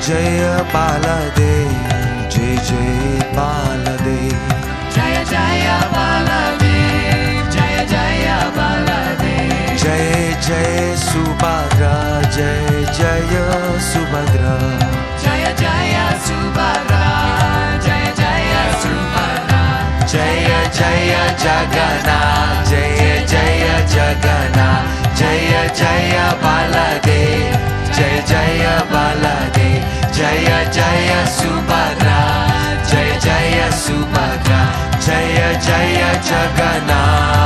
जय बालदेव जय जय बालदेव जय जय बालदेव जय जय बालदेव जय जय सुभद्रा जय जय सुभद्रा जय जय सुभद्रा जय जय सुभद्रा जय जय जगन्नाथ जय जय जगन्नाथ जय जय बालदेव जय जय बालदेव जय जय सुभद्रा जय जय सुभद्रा जय जय जगन्नाथ।